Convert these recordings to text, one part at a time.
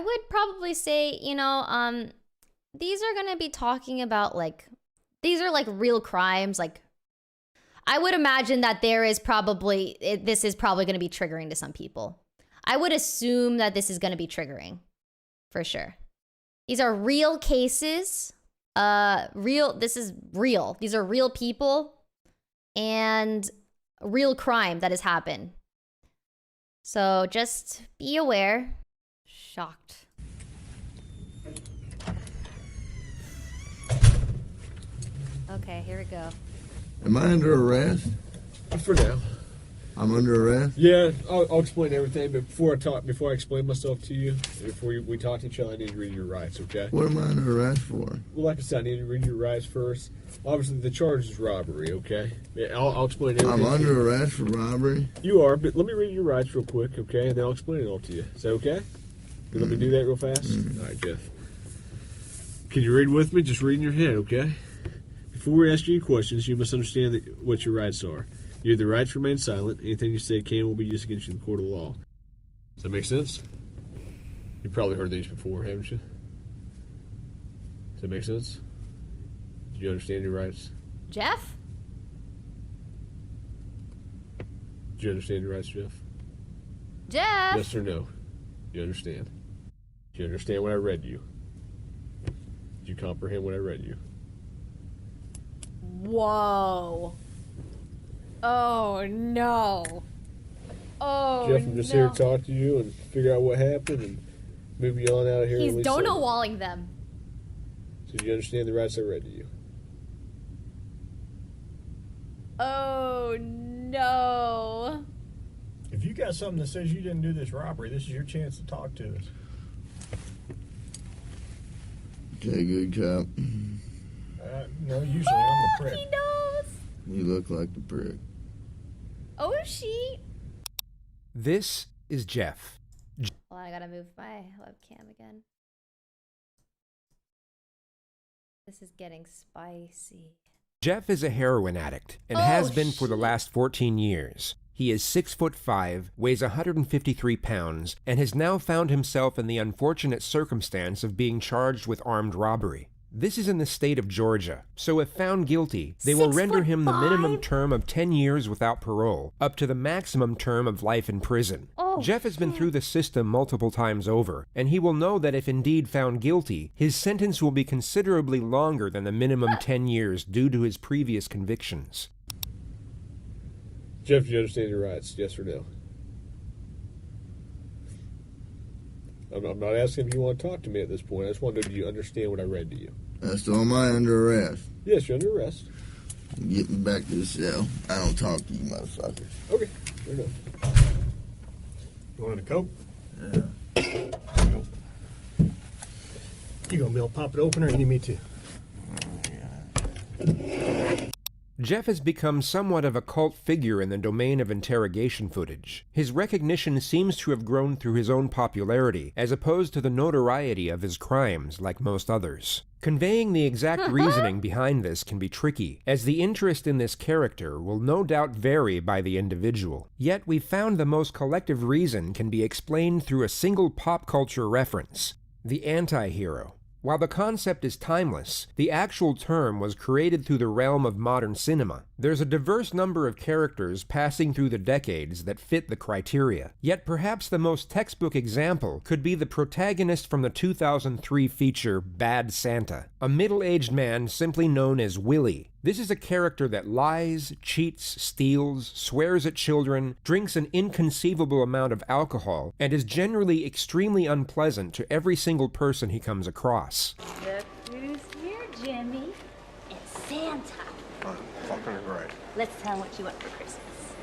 would probably say, you know, these are gonna be talking about like, these are like real crimes. Like, I would imagine that there is probably, this is probably gonna be triggering to some people. I would assume that this is gonna be triggering, for sure. These are real cases. This is real. These are real people and real crime that has happened. So just be aware. Shocked. Okay, here we go. Am I under arrest? For now. I'm under arrest? Yeah, I'll explain everything, but before I explain myself to you, before we talk to each other, I need to read your rights, okay? What am I under arrest for? Well, like I said, I need to read your rights first. Obviously, the charge is robbery, okay? Yeah, I'll explain everything. I'm under arrest for robbery? You are, but let me read your rights real quick, okay? And then I'll explain it all to you. Is that okay? You let me do that real fast? All right, Jeff. Can you read with me? Just read in your head, okay? Before we ask you any questions, you must understand what your rights are. You have the right to remain silent. Anything you say can will be used against you in the court of law. Does that make sense? You've probably heard these before, haven't you? Does that make sense? Do you understand your rights? Jeff? Do you understand your rights, Jeff? Jeff? Yes or no? You understand? Do you understand what I read to you? Do you comprehend what I read to you? Whoa. Oh, no. Oh, Jeff, I'm just here to talk to you and figure out what happened and move you on out of here. He's dono-walling them. So do you understand the rights I read to you? Oh, no. If you got something that says you didn't do this robbery, this is your chance to talk to us. Okay, good cop. No, usually I'm the prick. He knows. You look like the prick. Oh, she. This is Jeff. Well, I gotta move my webcam again. This is getting spicy. Jeff is a heroin addict and has been for the last 14 years. He is 6'5", weighs 153 pounds, and has now found himself in the unfortunate circumstance of being charged with armed robbery. This is in the state of Georgia, so if found guilty, they will render him the minimum term of 10 years without parole, up to the maximum term of life in prison. Jeff has been through the system multiple times over, and he will know that if indeed found guilty, his sentence will be considerably longer than the minimum 10 years due to his previous convictions. Jeff, do you understand your rights? Yes or no? I'm not asking if you want to talk to me at this point. I just want to know, do you understand what I read to you? So am I under arrest? Yes, you're under arrest. Get me back to the cell. I don't talk to you motherfuckers. Okay, fair enough. You want a Coke? Yeah. You gonna be able to pop it open or you need me to? Jeff has become somewhat of a cult figure in the domain of interrogation footage. His recognition seems to have grown through his own popularity, as opposed to the notoriety of his crimes, like most others. Conveying the exact reasoning behind this can be tricky, as the interest in this character will no doubt vary by the individual. Yet we've found the most collective reason can be explained through a single pop culture reference: the anti-hero. While the concept is timeless, the actual term was created through the realm of modern cinema. There's a diverse number of characters passing through the decades that fit the criteria. Yet perhaps the most textbook example could be the protagonist from the 2003 feature Bad Santa, a middle-aged man simply known as Willie. This is a character that lies, cheats, steals, swears at children, drinks an inconceivable amount of alcohol, and is generally extremely unpleasant to every single person he comes across. Look who's here, Jimmy. It's Santa. Oh, fucking right. Let's tell him what you want for Christmas.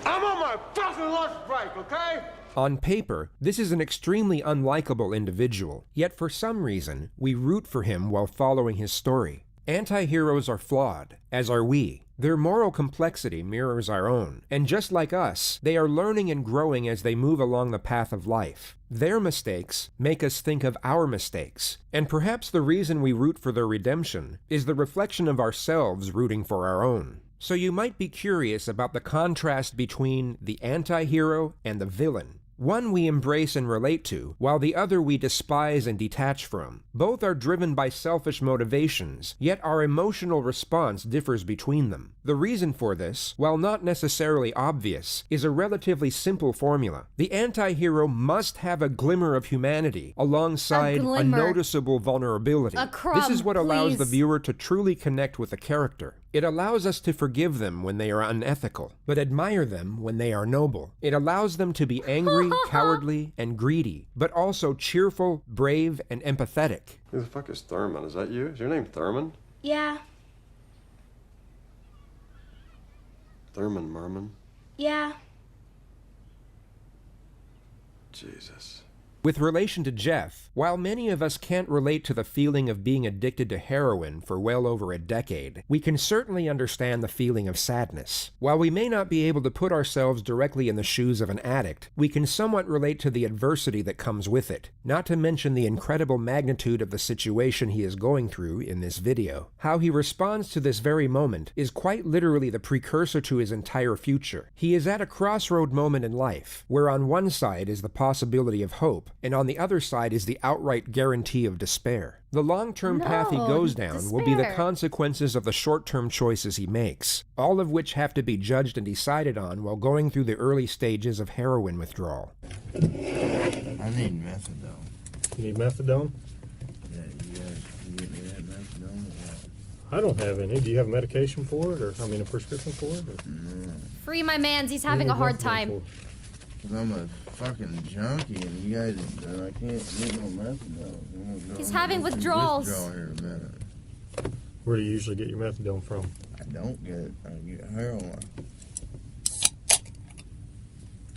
I'm on my fucking lunch break, okay? On paper, this is an extremely unlikable individual, yet for some reason, we root for him while following his story. Anti-heroes are flawed, as are we. Their moral complexity mirrors our own, and just like us, they are learning and growing as they move along the path of life. Their mistakes make us think of our mistakes, and perhaps the reason we root for their redemption is the reflection of ourselves rooting for our own. So you might be curious about the contrast between the anti-hero and the villain. One we embrace and relate to, while the other we despise and detach from. Both are driven by selfish motivations, yet our emotional response differs between them. The reason for this, while not necessarily obvious, is a relatively simple formula. The anti-hero must have a glimmer of humanity, alongside a noticeable vulnerability. This is what allows the viewer to truly connect with the character. It allows us to forgive them when they are unethical, but admire them when they are noble. It allows them to be angry, cowardly, and greedy, but also cheerful, brave, and empathetic. Who the fuck is Thurman? Is that you? Is your name Thurman? Yeah. Thurman Merman? Yeah. Jesus. With relation to Jeff, while many of us can't relate to the feeling of being addicted to heroin for well over a decade, we can certainly understand the feeling of sadness. While we may not be able to put ourselves directly in the shoes of an addict, we can somewhat relate to the adversity that comes with it, not to mention the incredible magnitude of the situation he is going through in this video. How he responds to this very moment is quite literally the precursor to his entire future. He is at a crossroad moment in life, where on one side is the possibility of hope, and on the other side is the outright guarantee of despair. The long-term path he goes down will be the consequences of the short-term choices he makes, all of which have to be judged and decided on while going through the early stages of heroin withdrawal. I need methadone. You need methadone? Yeah, you guys can get me that methadone or what? I don't have any. Do you have medication for it, or a prescription for it? Or? No. Free my mans. He's having a hard time. Because I'm a fucking junkie, and you guys, I can't get no methadone. He's having withdrawals. Withdrawal here in a minute. Where do you usually get your methadone from? I don't get it. I get heroin.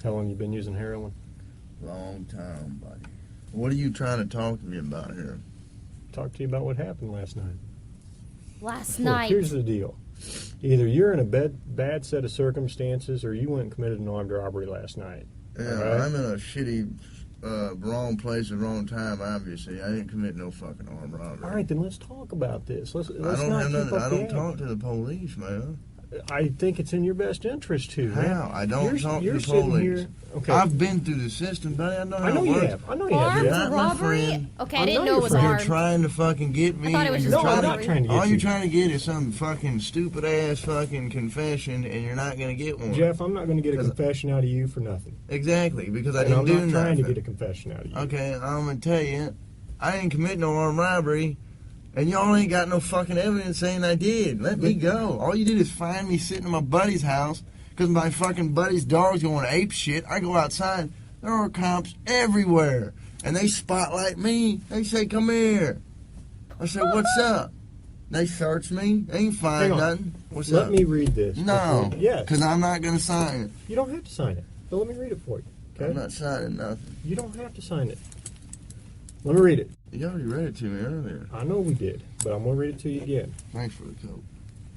How long you been using heroin? Long time, buddy. What are you trying to talk to me about here? Talk to you about what happened last night. Last Look, night. here's the deal. Either you're in a bad set of circumstances, or you went and committed an armed robbery last night. Yeah, right? I'm in a shitty, wrong place at the wrong time, obviously. I didn't commit no fucking armed robbery. All right, then let's talk about this. Let's I not don't have keep nothing. up I the don't talk act. to the police, man. I think it's in your best interest to. How? Man. I don't talk to you're the sitting police. Here, okay. I've been through the system, buddy. I know how I know it you works. have. I know you have. Armed You're not my robbery? friend. Okay, I I didn't know know it was you're You're armed. trying to fucking get me. I thought it was and just you're No, I'm trying not trying to get All you. you're trying to get is some fucking stupid ass fucking confession, and you're not gonna get one. Jeff, I'm not going to get a confession out of you for nothing. Exactly, because I And didn't I'm do not nothing. trying to get a confession out of you. Okay, I'm gonna tell you, I didn't commit no armed robbery, and y'all ain't got no fucking evidence saying I did. Let me go. All you did is find me sitting in my buddy's house because my fucking buddy's dog's going ape shit. I go outside, there are cops everywhere, and they spotlight me. They say, "Come here." I say, "What's up?" They search me. They ain't find Hang on. nothing. What's Let up? me read this. No. Yes. Because I'm not gonna sign it. You don't have to sign it. But let me read it for you. Okay? I'm not signing nothing. You don't have to sign it. Let me read it. You already read it to me earlier. I know we did, but I'm going to read it to you again. Thanks for the coat.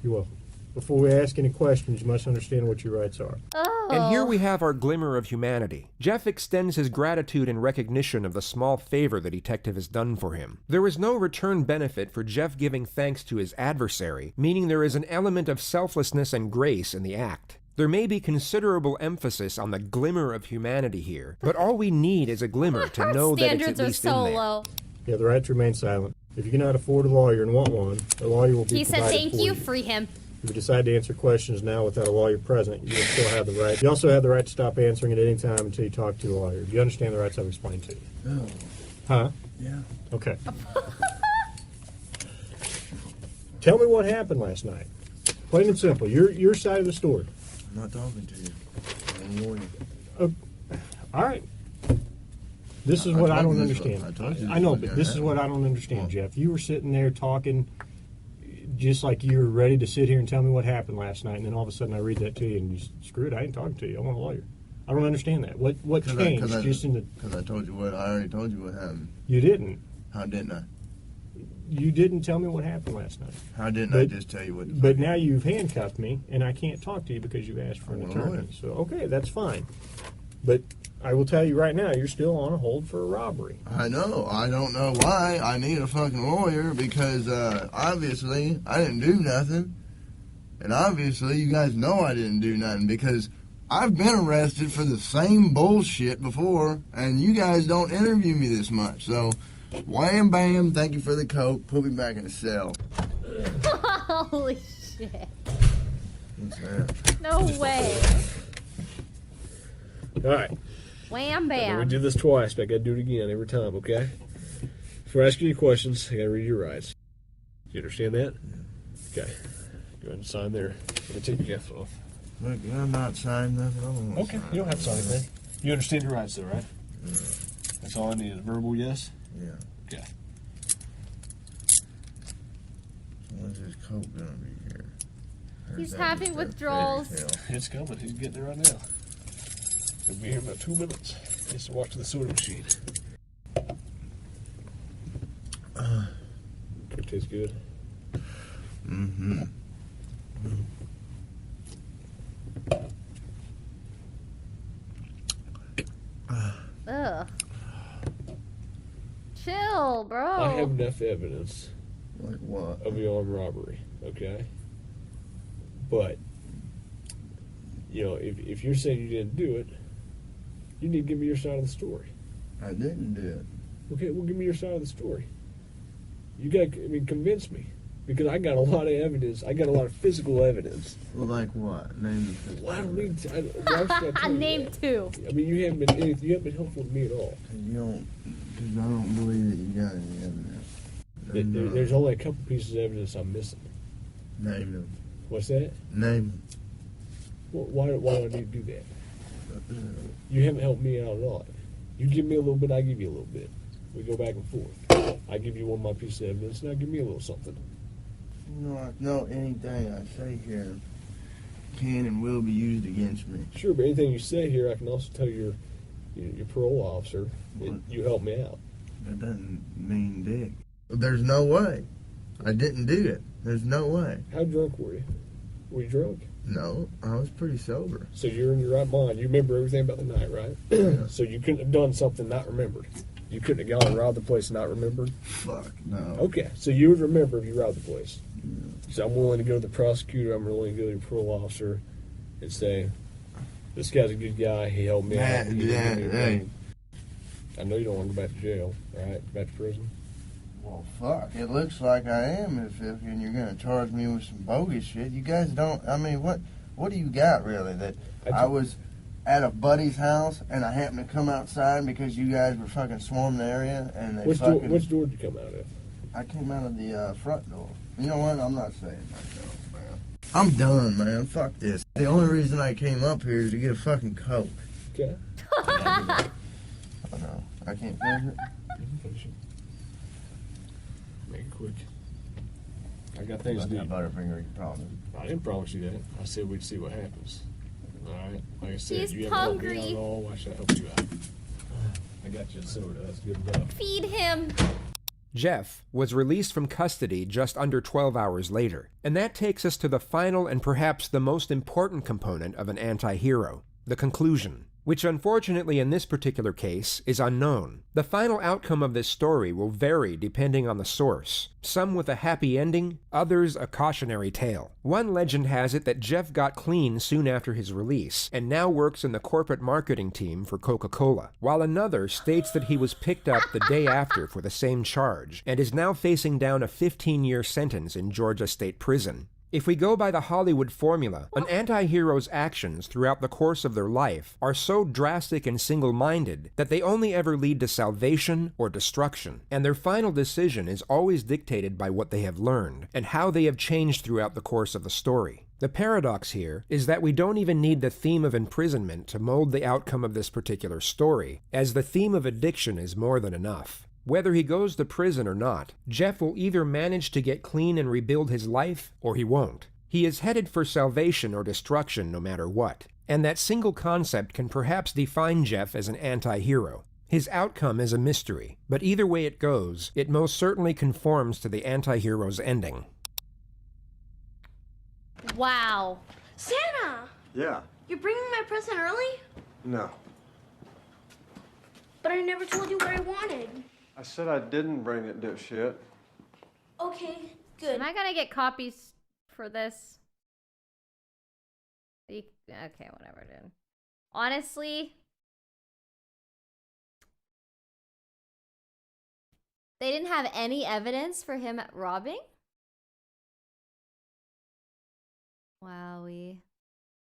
You're welcome. Before we ask any questions, you must understand what your rights are. Oh. And here we have our glimmer of humanity. Jeff extends his gratitude in recognition of the small favor the detective has done for him. There is no return benefit for Jeff giving thanks to his adversary, meaning there is an element of selflessness and grace in the act. There may be considerable emphasis on the glimmer of humanity here, but all we need is a glimmer to know that it's at Standards are least so in there. low. You have the right to remain silent. If you cannot afford a lawyer and want one, a lawyer will be He said provided thank for you, free him. If you decide to answer questions now without a lawyer present, you will still have the right. You also have the right to stop answering at any time until you talk to a lawyer. Do you understand the rights I've explained to you? Oh, Huh? yeah. Okay. Tell me what happened last night. Plain and simple. Your side of the story. I'm not talking to you. I'm a lawyer. All right. This is I what I told don't you this understand. was- I told you I this know, was but gonna this is happen. what I don't understand, Well- Jeff. You were sitting there talking just like you were ready to sit here and tell me what happened last night, and then all of a sudden I read that to you, and you screw it, I ain't talking to you. I want a lawyer. I don't understand that. What changed just in the... Because I told you what, I already told you what happened. You didn't. How didn't I? You didn't tell me what happened last night. How didn't I But- just tell you what? But now you've handcuffed me, and I can't talk to you because you've asked for an I want a attorney. lawyer. So, okay, that's fine. But I will tell you right now, you're still on a hold for a robbery. I know. I don't know why I need a fucking lawyer because obviously I didn't do nothing. And obviously you guys know I didn't do nothing because I've been arrested for the same bullshit before, and you guys don't interview me this much. So, wham bam, thank you for the coke. Put me back in the cell. Holy shit. What's that? No way. All right. Wham We bam. do this twice, but I gotta do it again every time, okay? Before I ask you any questions, I gotta read your rights. You understand that? Okay. Go ahead and sign there. I'm gonna take your gift off. Look, I'm not signing nothing. I don't want to Okay, sign you don't have to sign anything. You understand your rights, though, right? Yeah. That's all I need. A verbal yes? Yeah. Okay. When's this coke gonna be here? Or He's is that having just a withdrawals. fairy tale? It's coming. He's getting it right now. He'll be here in about 2 minutes. He has to walk to the soda machine. Coke tastes good. Mm-hmm. Ugh. Chill, bro. I have enough evidence Like what? of the armed robbery, okay? But, you know, if you're saying you didn't do it, you need to give me your side of the story. I didn't do it. Okay, well, give me your side of the story. You got, convince me. Because I got a lot of evidence. I got a lot of physical evidence. Well, like what? Name the physical. Well, I don't need to. Why should I tell you Name that? 2. I mean, you haven't been anything. You haven't been helpful to me at all. You don't, because I don't believe that you got any evidence. There's only a couple pieces of evidence I'm missing. Name them. What's that? Name Well, why do I need to do that? them. You haven't helped me out at all. You give me a little bit, I give you a little bit. We go back and forth. I give you one of my pieces of evidence, and I give me a little something. No, anything I say here can and will be used against me. Sure, but anything you say here, I can also tell your parole officer that you helped me out. That doesn't mean dick. There's no way. I didn't do it. There's no way. How drunk were you? Were you drunk? No, I was pretty sober. So you're in your right mind. You remember everything about the night, right? So you couldn't have done something not remembered. You couldn't have gone and robbed the place and not remembered? Fuck, no. Okay, so you would remember if you robbed the place. So I'm willing to go to the prosecutor, I'm willing to go to your parole officer and say, this guy's a good guy, he helped me out. He didn't do anything. I know you don't want to go back to jail, right? Back to prison. Well, fuck. It looks like I am if and you're going to charge me with some bogus shit. You guys don't, I mean, what do you got, really? That I was at a buddy's house and I happened to come outside because you guys were fucking swarming the area and they Which door did you come out of? I came out of the front door. You know what? I'm not saying myself, man. I'm done, man. Fuck this. The only reason I came up here is to get a fucking Coke. Okay. Oh, no. I can't finish it? You can finish it. Make it quick. I got things to do. Butterfinger, you promise. I didn't promise you that. I said we'd see what happens. All right? Like I said, He's you haven't helped me out hungry. at all. Why should I help you out? I got you a soda. That's good enough. Feed him. Jeff was released from custody just under 12 hours later, and that takes us to the final and perhaps the most important component of an anti-hero, the conclusion, which unfortunately in this particular case is unknown. The final outcome of this story will vary depending on the source, some with a happy ending, others a cautionary tale. One legend has it that Jeff got clean soon after his release and now works in the corporate marketing team for Coca-Cola, while another states that he was picked up the day after for the same charge and is now facing down a 15-year sentence in Georgia State Prison. If we go by the Hollywood formula, an anti-hero's actions throughout the course of their life are so drastic and single-minded that they only ever lead to salvation or destruction, and their final decision is always dictated by what they have learned and how they have changed throughout the course of the story. The paradox here is that we don't even need the theme of imprisonment to mold the outcome of this particular story, as the theme of addiction is more than enough. Whether he goes to prison or not, Jeff will either manage to get clean and rebuild his life, or he won't. He is headed for salvation or destruction no matter what, and that single concept can perhaps define Jeff as an anti-hero. His outcome is a mystery, but either way it goes, it most certainly conforms to the anti-hero's ending. Wow. Santa! Yeah. You're bringing my present early? No. But I never told you what I wanted. I said I didn't bring it, dipshit. Okay, good. Am I gonna get copies for this? Okay, whatever, dude. Honestly, they didn't have any evidence for him robbing? Wowie.